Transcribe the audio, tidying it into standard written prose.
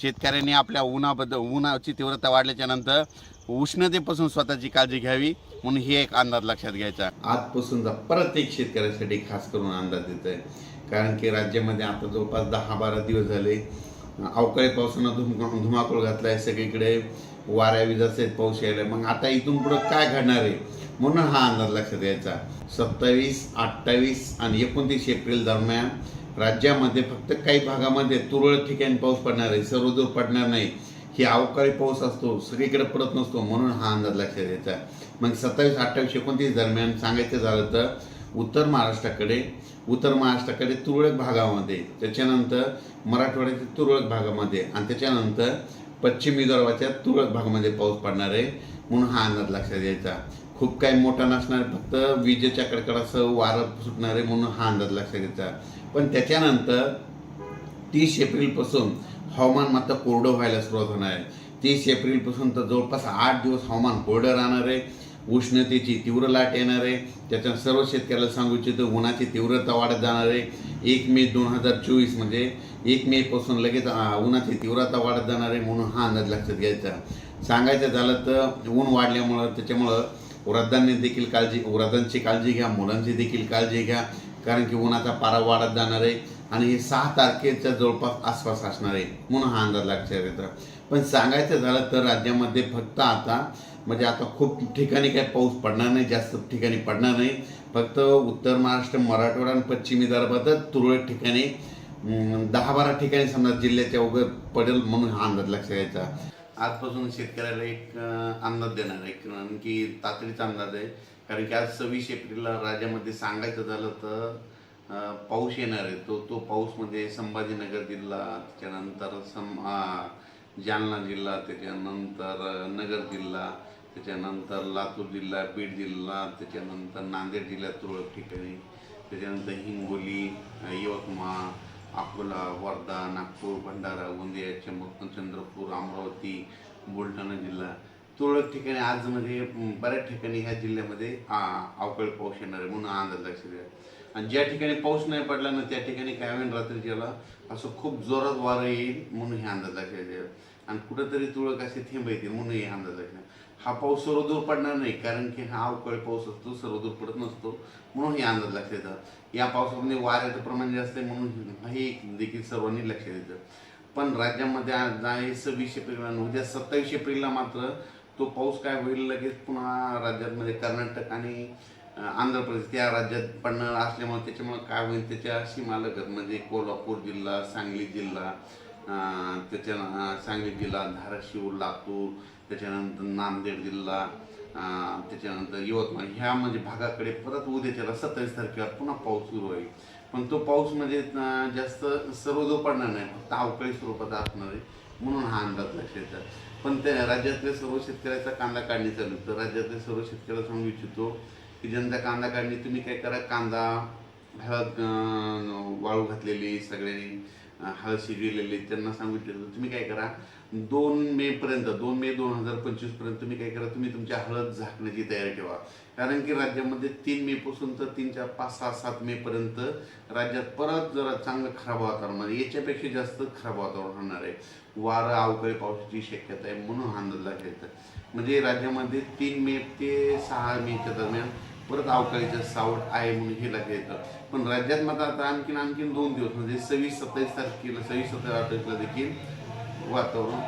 शेतकऱ्यांनी आपल्या उन्हाची तीव्रता वाढल्याच्या नंतर उष्णतेपासून स्वतःची काळजी घ्यावी म्हणून ही एक अंदाज लक्षात घ्यायचा. आजपासूनचा परत एक शेतकऱ्यासाठी खास करून अंदाज देत आहे, कारण की राज्यामध्ये आता जवळपास 10-12 दिवस झाले अवकाळी पावसानं धुमाकूळ घातला आहे. सगळीकडे वाऱ्या विजाचे पाऊस यायला. मग आता इथून पुढं काय घडणार आहे म्हणून हा अंदाज लक्षात घ्यायचा. 27, 28 आणि 29 एप्रिल दरम्यान राज्यामध्ये फक्त काही भागामध्ये तुरळक ठिकाणी पाऊस पडणार आहे, सर्वदूर पडणार नाही. ही अवकाळी पाऊस असतो, सगळीकडे पडत नसतो, म्हणून हा अंदाज लक्षात घ्यायचा. मग 27, 28, 29 दरम्यान सांगायचं झालं तर उत्तर महाराष्ट्राकडे तुरळक भागामध्ये, त्याच्यानंतर मराठवाड्याच्या तुरळक भागामध्ये आणि त्याच्यानंतर पश्चिम विदर्भाच्या तुरळक भागामध्ये पाऊस पडणार आहे म्हणून हा अंदाज लक्षात घ्यायचा. खूप काही मोठा नसणार, फक्त विजेच्या कडकडासह वारं सुटणार आहे म्हणून हा अंदाज लक्षात घ्यायचा. पण त्याच्यानंतर 30 एप्रिलपासून हवामान मात्र कोरडं व्हायला सुरुवात होणार आहे. 30 एप्रिलपासून तर जवळपास 8 दिवस हवामान कोरडं राहणार आहे. उष्णतेची तीव्र लाट येणार आहे. त्याच्यात सर्व शेतकऱ्याला सांगू इच्छितो, उन्हाची तीव्रता वाढत जाणार आहे. 1 मे 2024 म्हणजे 1 मे पासून लगेच उन्हाची तीव्रता वाढत जाणार आहे म्हणून हा अंदाज लक्षात घ्यायचा. सांगायचं झालं तर ऊन वाढल्यामुळं त्याच्यामुळं वृद्धांची काळजी घ्या, मुलांची देखील काळजी घ्या, कारण की उन्हाचा पारा वाढत जाणार आहे आणि हे 6 तारखेच्या जवळपास आसपास असणार आहे म्हणून हा अंदाज लक्षात घ्यायचा. पण सांगायचं झालं तर राज्यामध्ये फक्त आता खूप ठिकाणी काही पाऊस पडणार नाही, जास्त ठिकाणी पडणार नाही. फक्त उत्तर महाराष्ट्र, मराठवाडा आणि पश्चिम विदर्भातच तुरळक ठिकाणी 10-12 ठिकाणी समजा जिल्ह्याच्या उघड पडेल म्हणून हा अंदाज लक्षात घ्यायचा. आजपासून शेतकऱ्याला एक अंदाज देणार आहे, कारण की तातडीचा अंदाज आहे. कारण की आज 26 एप्रिलला राज्यामध्ये सांगायचं झालं तर पाऊस येणार आहे. तो पाऊस म्हणजे संभाजीनगर जिल्हा, त्याच्यानंतर जालना जिल्हा, त्याच्यानंतर नगर जिल्हा, त्याच्यानंतर लातूर जिल्हा, बीड जिल्हा, त्याच्यानंतर नांदेड जिल्ह्यात तुरळक ठिकाणी, त्याच्यानंतर हिंगोली, यवतमाळ, अकोला, वर्धा, नागपूर, भंडारा, गोंदिया, चंद्रपूर, अमरावती, बुलढाणा जिल्हा तुरळक ठिकाणी आज म्हणजे बऱ्याच ठिकाणी ह्या जिल्ह्यामध्ये अवकाळी पाऊस येणार आहे म्हणून अंदाज लक्षात घ्या. आणि ज्या ठिकाणी पाऊस नाही पडला ना त्या ठिकाणी काय होईल, रात्रीच्याला असं खूप जोरात वारं येईल म्हणून हे अंदाज लक्षात घ्या. आणि कुठेतरी तुरळक असे थेंब येतील म्हणून हे अंदाज लक्षात. हा पाऊस सर्वदूर पडणार नाही, कारण की हा अवकाळी पाऊस असतो, सर्वदूर पडत नसतो म्हणून हे अंदाज लक्षात येतात. या पावसामध्ये वाऱ्याचं प्रमाण जास्त आहे म्हणून हे देखील सर्वांनी लक्षात येतं. पण राज्यामध्ये आज आहे 26 एप्रिल आणि उद्या 27 एप्रिलला मात्र तो पाऊस काय होईल, लगेच पुन्हा राज्यामध्ये कर्नाटक आणि आंध्र प्रदेश त्या राज्यात पडणार असल्यामुळे त्याच्यामुळे काय होईल, त्याच्या सीमालगत म्हणजे कोल्हापूर जिल्हा, सांगली जिल्हा, सांगली जिल्हा, धाराशिव, लातूर, त्याच्यानंतर नांदेड जिल्हा, त्याच्यानंतर यवतमाळ ह्या म्हणजे भागाकडे परत उद्याच्याला 27 तारखेला पुन्हा पाऊस सुरू होईल. पण तो पाऊस म्हणजे जास्त सर्वदूर पडणार नाही, फक्त अवकाळी स्वरूपात असणार आहे म्हणून हा अंदाज लक्षात येतात. पण त्या राज्यातल्या सर्व शेतकऱ्याचा कांदा काढणी चालू तर राज्यातल्या सर्व शेतकऱ्याला सांगू इच्छितो की ज्यांचा कांदा काढणी तुम्ही काय करा, कांदा हळद वाळू घातलेली सगळ्यांनी हळद शिजविलेली त्यांना सांगू इच्छितो तुम्ही काय करा, 2 मे 2025 पर्यंत तुम्ही काय करा, तुम्ही तुमच्या हळद झाकण्याची तयारी ठेवा. कारण की राज्यामध्ये 3 मे पासून तर 3, 4, 5, 6, 7 मे पर्यंत राज्यात परत जरा चांगलं खराब वातावरण म्हणजे याच्यापेक्षा जास्त खराब वातावरण होणार आहे. वारं अवकाळी पावसाची शक्यता आहे म्हणून अंदाज लागेल. म्हणजे राज्यामध्ये 3 मे ते 6 मेच्या दरम्यान परत अवकाळीचं सावट आहे म्हणून हे लक्षात येतं. पण राज्यात मात्र आता आणखीन 2 दिवस म्हणजे 26, 27 तारखेला 26, 27, 28ला देखील वातावरण